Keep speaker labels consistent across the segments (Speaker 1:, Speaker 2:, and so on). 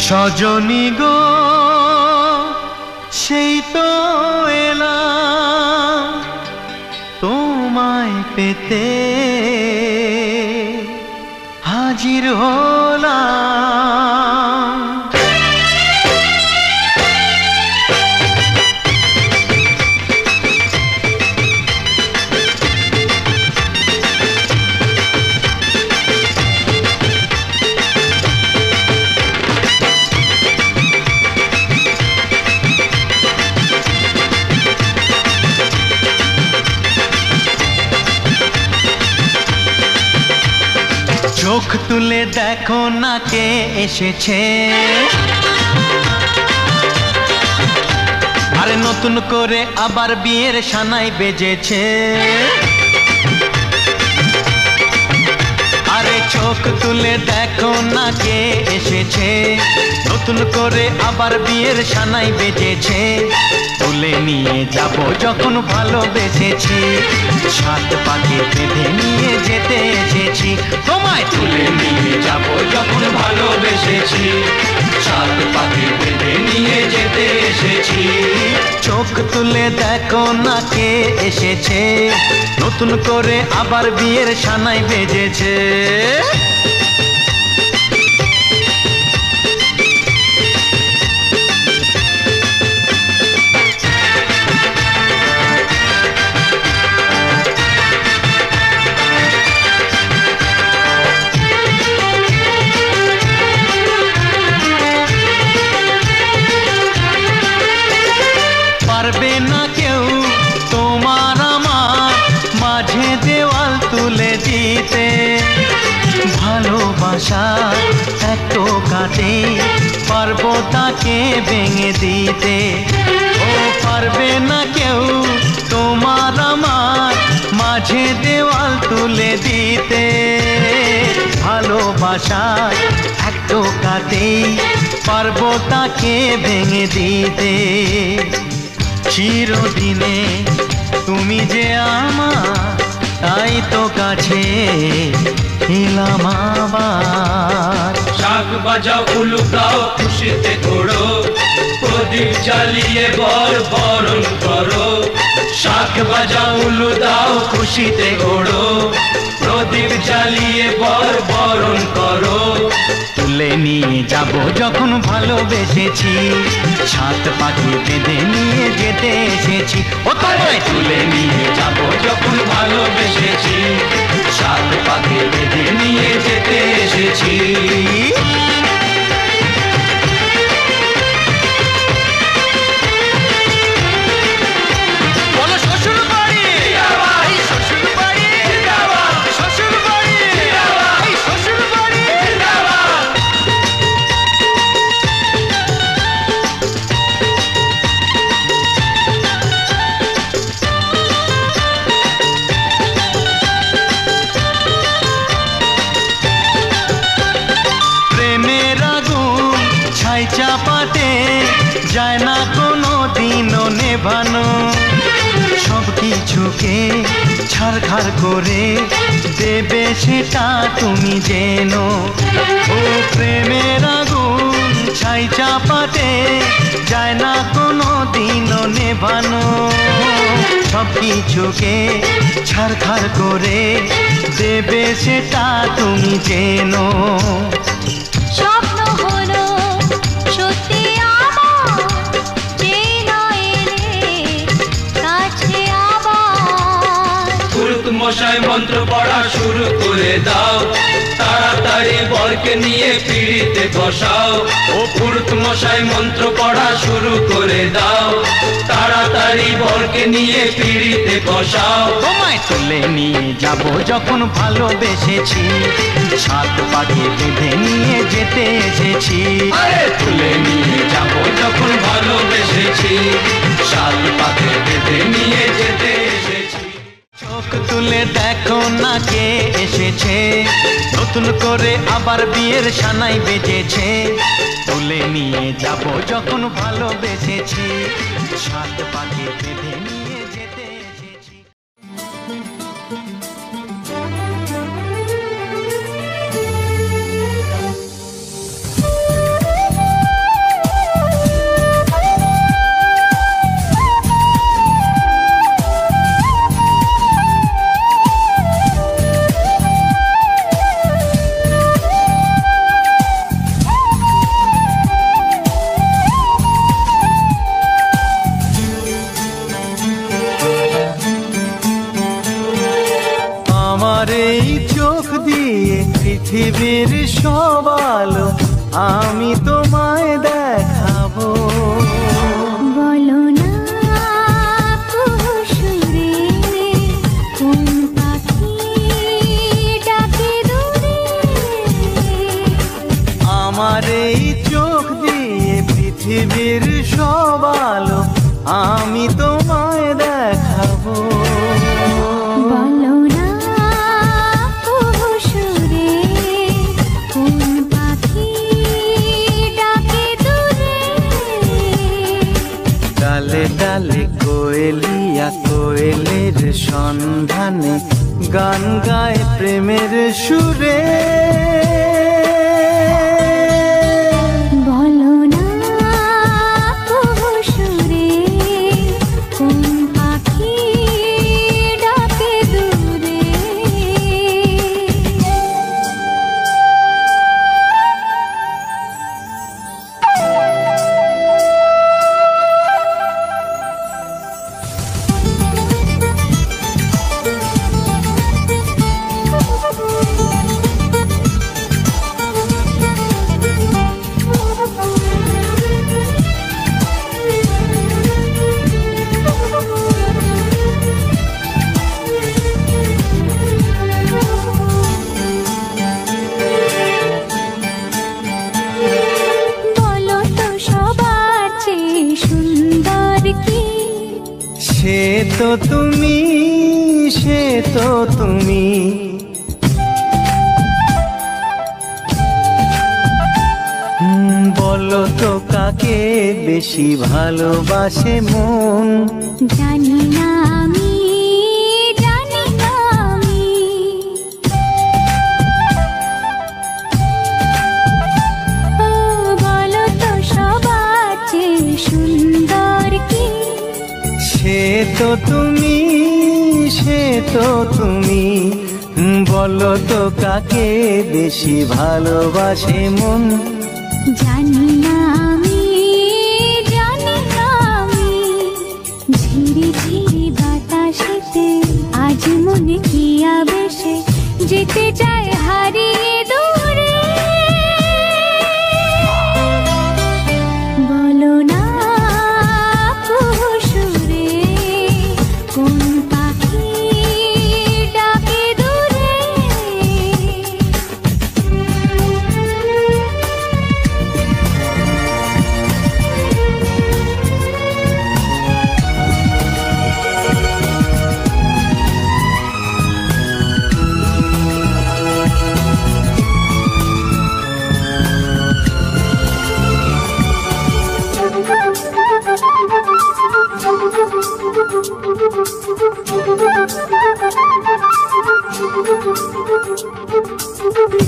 Speaker 1: সজনী গো সেই তো এলাম তোমায় পেতে হাজির হলাম। চোখ তুলে দেখো না কে এসেছে, আরে নতুন করে আবার বিয়ের সানাই বেজেছে। আরে চোখ তুলে দেখো না কে এসেছে, নতুন করে আবার বিয়ের সানাই বেজেছে। তুলে নিয়ে যাব যখন ভালোবেসেছি, সাত পাকে বেঁধে নিয়ে যেতে এসেছি। তোমায় তুলে নিয়ে যাব যখন ভালোবেসেছি, সাত পাকে বেঁধে নিয়ে যেতে এসেছি। চোখ তুলে দেখো না কে এসেছে, নতুন করে আবার বিয়ের সানাই বেজেছে। পারবে না কেউ তোমার আমার মাঝে দেওয়াল তুলে দিতে, ভালোবাসা এত কাটে পারবো তাকে ভেঙে দিতে। ও পারবে না কেউ তোমার আমার মাঝে দেওয়াল তুলে দিতে, ভালোবাসা এত কাটে পারবো তাকে ভেঙে দিতে। চিরদিনে তুমি যে আমার, তাই তো কাছে এলাম আবার।
Speaker 2: শাক বাজাও উলু গাও খুশিতে ঘোড়ো, প্রদীপ জ্বালিয়ে বরণ করো। শাক বাজাও উলু দাও খুশিতে ঘোড়ো, প্রদীপ জ্বালিয়ে বরণ করো।
Speaker 1: তুলে নিয়ে যাব যখন ভালোবেসেছি, সাত পাখি বেঁধে নিয়ে যেতে এসেছি। ও তোমায়
Speaker 2: তুলে নিয়ে যাব যখন ভালোবেসেছি, সাত পাখি বেঁধে নিয়ে যেতে এসেছি।
Speaker 1: চাপাতে যায় না কোনো দিনও নেভানো, সব কিছুকে ছারখার করে দেবে সেটা তুমি জেনো। ও প্রেমের আগুন ছাই চাপাতে যায় না কোনো দিনও নেভানো, সব কিছুকে ছারখার করে দেবে সেটা তুমি জেনো।
Speaker 3: স্বপ্ন হলো সত্যি আমার, যে নয় এলে কাছে আবার।
Speaker 2: পুরুত মশাই মন্ত্র পড়া শুরু করে দাও, তাড়াতাড়ি বরকে নিয়ে পিড়িতে বসাও। ও পুরুত মশাই মন্ত্র পড়া শুরু করে দাও, তাড়াতাড়ি বরকে নিয়ে পিড়িতে বসাও।
Speaker 1: তোমায় তুলে নিয়ে যাব যখন ভালোবেসেছি, সাত পাখি বেঁধে নিয়ে যেতে এসেছি।
Speaker 2: আরে তুলে নিয়ে যাব যখন ভালোবেসেছি, সাত পাখি বেঁধে নিয়ে যেতে এসেছি।
Speaker 1: চোখ তুলে দেখো না কে এসেছে, নতুন করে আবার বিয়ের সানাই বেজেছে। তুলে নিয়ে যাব যখন ভালোবেসেছি, সাত পাখি বেঁধে নিয়ে যেতে এসেছি। পৃথিবীর সব আলো আমি তোমায় দেখাবো।
Speaker 3: বলো না কুহুসুরে কোন পাখি ডাকে দূরে।
Speaker 1: আমার এই চোখ দিয়ে পৃথিবীর সব আলো আমি তোমায় দেখাবো।
Speaker 3: বলো না কুহুসুরে কোন পাখি ডাকে দূরে।
Speaker 1: ডালে ডালে কোয়েলিয়া কোয়েলের সন্ধানে গান গায় প্রেমের সুরে।
Speaker 3: বলো না কুহুসুরে কোন পাখি ডাকে দূরে। বলো তো সবার চেয়ে সুন্দর কি?
Speaker 1: সে তো তুমি, সে তো তুমি। বলো তো কাকে বেশি ভালোবাসে মন?
Speaker 3: জানি না আমি, জানি না আমি। ও বলো তো সবার চেয়ে সুন্দর কি?
Speaker 1: সে তো তুমি, সে তো তুমি। বলো তো কাকে বেশি ভালোবাসে মন?
Speaker 3: জানি না আমি, জানি না আমি। ঝিরি ঝিরি বাতাসেতে আজ মনে কি আবেশে যেতে চায় হারিয়ে দূরে। বলো না কুহুসুরে কোন পাখি ডাকে দূরে।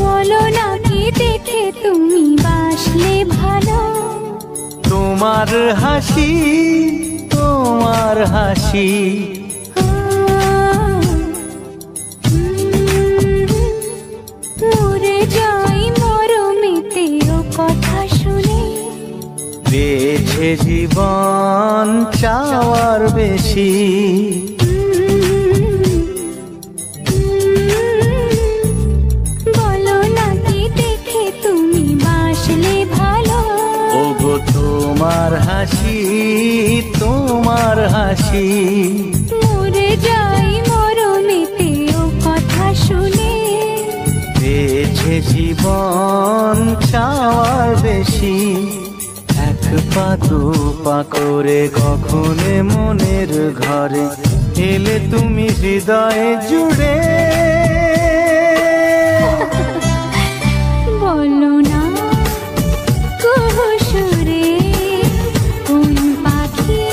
Speaker 3: বলো না কি দেখে তুমি বাসলে ভালো?
Speaker 1: তোমার হাসি, তোমার হাসি।
Speaker 3: মরে যাই মরমেতে ও কথা শুনে।
Speaker 1: পেয়েছে জীবন চাওয়ার বেশি।
Speaker 3: বলো না কি দেখে তুমি বাসলে ভালো?
Speaker 1: ওগো তোমার হাসি, তোমার হাসি।
Speaker 3: মরে যাই মরমেতে ও কথা শুনে।
Speaker 1: পেয়েছে জীবন চাওয়ার বেশি। এক পা দু পা করে কখনে মনের ঘরে এলে তুমি হৃদয়ে জুড়ে।
Speaker 3: বলো না কুহুসুরে কোন পাখি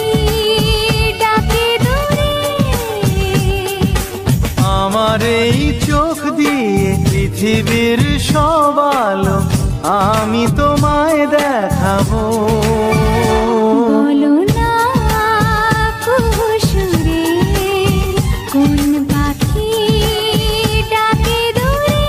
Speaker 3: ডাকে দূরে।
Speaker 1: আমার এই চোখ দিয়ে পৃথিবীর সব আলো আমি তোমায় দেখাবো।
Speaker 3: বলো না কুহুসুরে কোন পাখি ডাকে দূরে।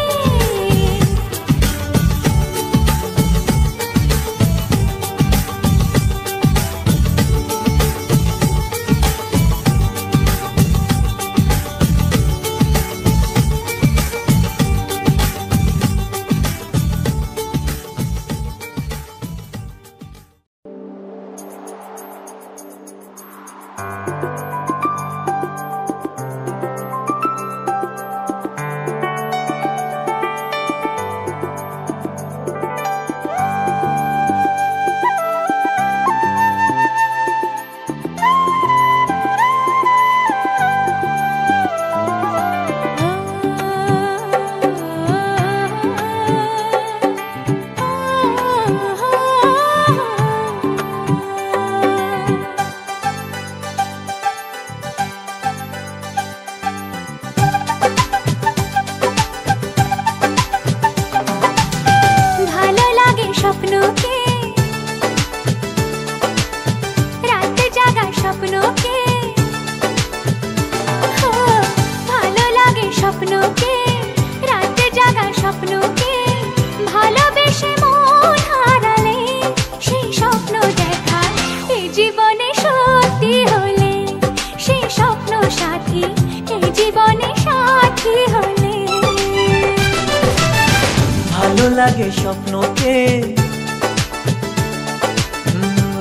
Speaker 4: লাগে স্বপ্নকে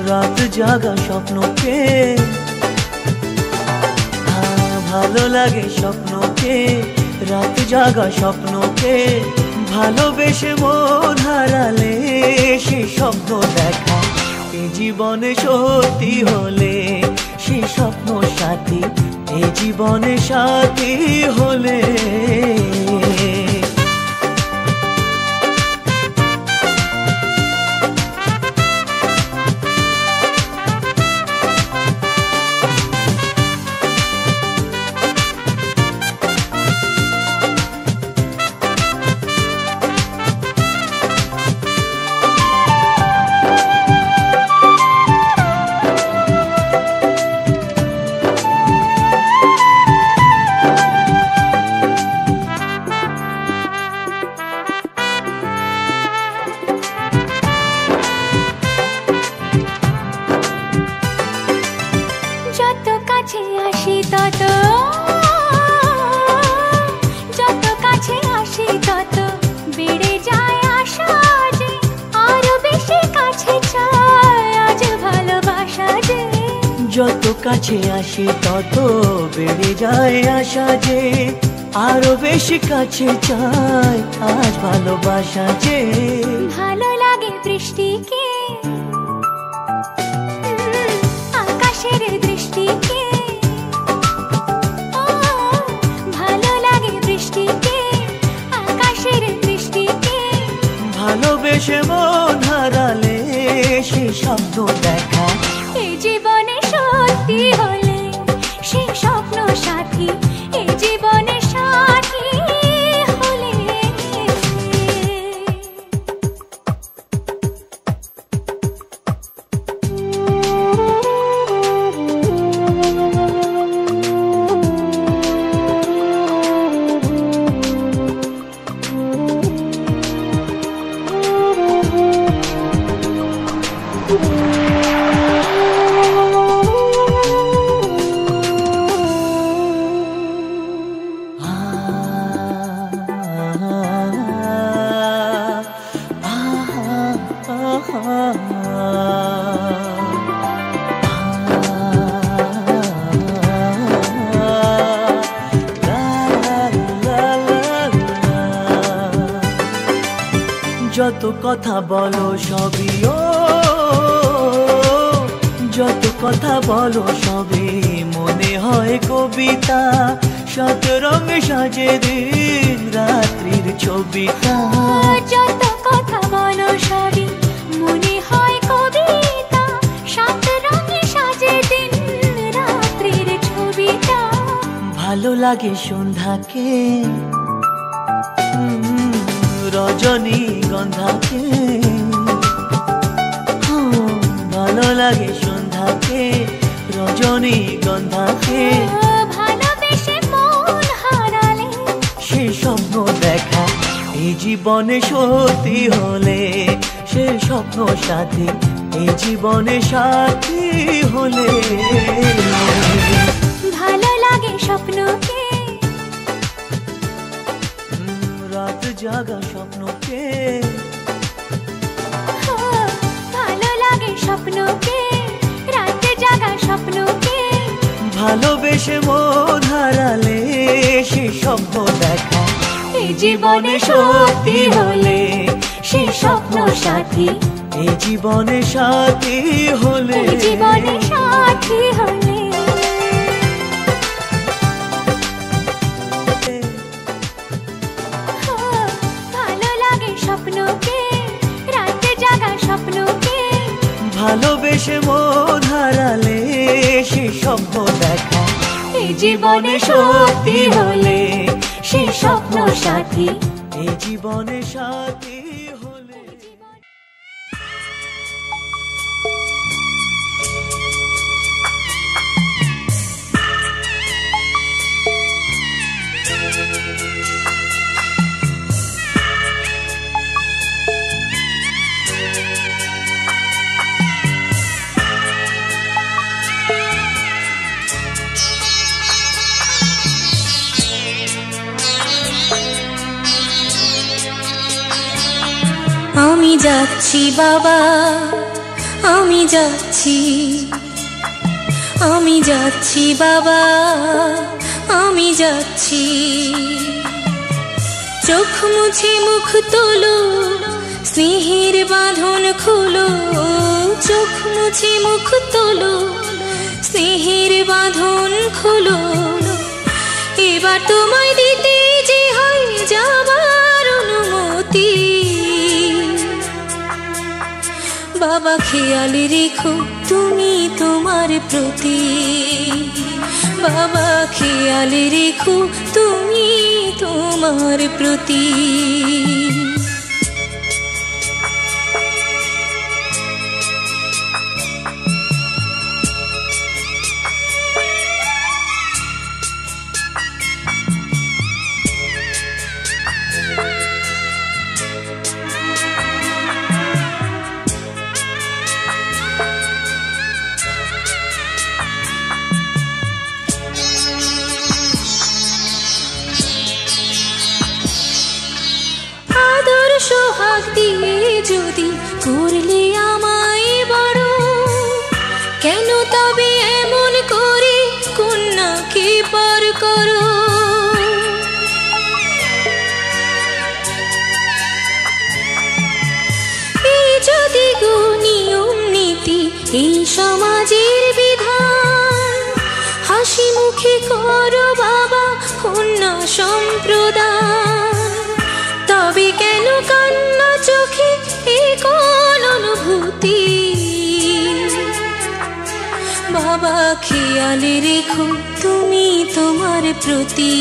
Speaker 4: রাত জাগা স্বপ্নকে ভালো লাগে স্বপ্নকে রাত জাগা স্বপ্নকে ভালোবেসে মন হারালে সে স্বপ্ন দেখা এই জীবনে সত্যি হলে সে স্বপ্ন সাথী এই জীবনে সাথী হলে যত কাছে আসি তত বেড়ে যায় আশা যে আরো বেশি কাছে চাই আজ ভালোবাসা যে
Speaker 3: ভালো লাগে বৃষ্টিকে আকাশের দৃষ্টিকে ভালো লাগে বৃষ্টিকে আকাশের দৃষ্টিকে
Speaker 4: ভালোবেসে মন হারালে সে স্বপ্ন দেখা
Speaker 3: এই জীবনে সত্যি হলে সে স্বপ্ন সাথী এই জীবনে সাথী হলে
Speaker 4: যত কথা বলো সবই যত কথা বলো সবই মনে হয় কবিতা শত রঙে সাজে দিন রাত্রির ছবিটা
Speaker 3: যত কথা বলো সবই মনে হয় কবিতা সাত রঙে সাজে দিন রাত্রির ছবিটা
Speaker 4: ভালো লাগে সন্ধ্যাকে রজনী গন্ধাকে ভালো লাগে সন্ধ্যাকে রজনী গন্ধাকে
Speaker 3: ভালোবেসে মন হারালে
Speaker 4: সে স্বপ্ন দেখা এই জীবনে সত্যি হলে সে স্বপ্ন সাথী এই জীবনে সাথী হলে
Speaker 3: ভালো লাগে স্বপ্নকে
Speaker 4: রাত জাগা স্বপ্নকে
Speaker 3: ভালো লাগে স্বপ্নকে রাতে জাগা স্বপ্নকে
Speaker 4: ভালোবেসে মন হারালে সে স্বপ্ন দেখা এই জীবনে সত্যি হলে সে স্বপ্ন সাথী এই জীবনে সাথী হলে
Speaker 3: জীবনে সাথী হলে ভালো লাগে স্বপ্নকে রাতে জাগা স্বপ্নকে
Speaker 4: ভালোবেসে মন হারালে সে স্বপ্ন দেখা এই জীবনে সত্যি হলে সে স্বপ্ন সাথী এই জীবনে সাথী হলে
Speaker 5: আমি যাচ্ছি বাবা, আমি যাচ্ছি, আমি যাচ্ছি বাবা, আমি যাচ্ছি। চোখ মুছে মুখ তোলো, স্নেহের বাঁধন খোলো। চোখ মুছে মুখ তোলো, স্নেহের বাঁধন খোলো। এবার তোমায় দিতে যে হয় যাবার অনুমতি। বাবা খেয়াল রেখো তুমি তোমার প্রতি। বাবা খেয়াল রেখো তুমি তোমার প্রতি। সোহাগ দিয়ে যদি করলে আমায় বড়, কেন তবে এমন করে কন্যাকে পর করো? এই যদি গো নিয়ম নীতি, এই সমাজের বিধান, হাসি মুখে করো বাবা কন্যা সম্প্রদান। তবে কেন কান্না চোখে এ কোন অনুভূতি? বাবা খেয়াল রেখো তুমি তোমার প্রতি।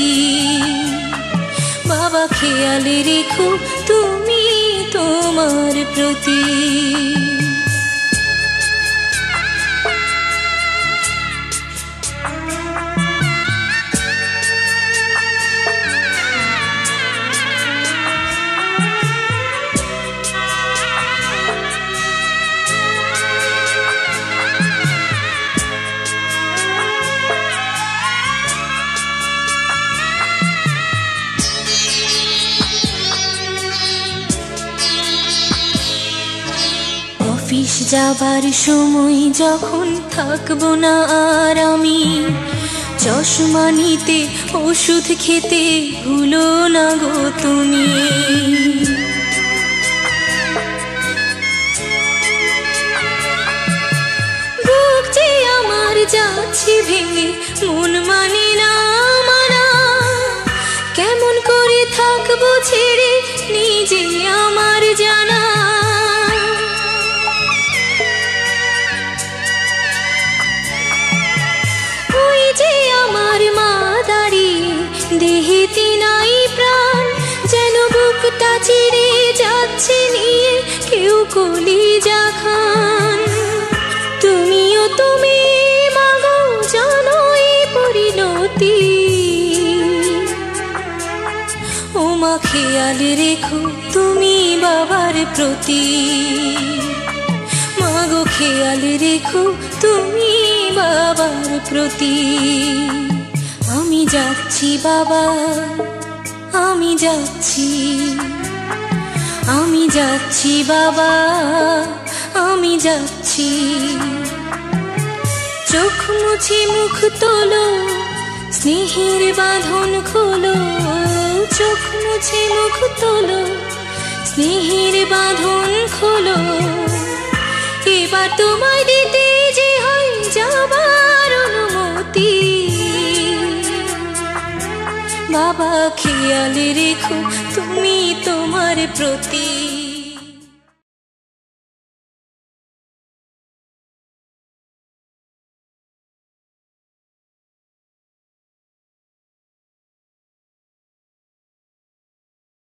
Speaker 5: বাবা খেয়াল রেখো তুমি তোমার প্রতি। অফিস যাবার সময় যখন থাকবো না আর আমি, চশমা নিতে ওষুধ খেতে ভুলো না গো তুমি। বুক যে আমার যাচ্ছে ভেঙে, মন মানে না মানা। কেমন করে থাকবো ছেড়ে নিজে আমার জানা। আমার মা দাঁড়িয়ে দেহেতে নাই প্রাণ, যেন বুকটা চিরে যাচ্ছে নিয়ে কেউ কলিজা খান। তুমিও তুমি মাগো জানো এই পরিণতি। ও মা খেয়াল রেখো তুমি বাবার প্রতি। মাগো খেয়াল রেখো তুমি বাবার প্রতি। আমি যাচ্ছি বাবা, আমি যাচ্ছি, আমি যাচ্ছি বাবা, আমি যাচ্ছি। চোখ মুছে মুখ তোলো, স্নেহের বাঁধন খোলো, চোখ মুছে মুখ তোলো, স্নেহের বাঁধন খোলো। এবার তোমায় দিতে যে হয় যাবার অনুমতি, বাবা খেয়াল রেখো তুমি তোমার প্রতি।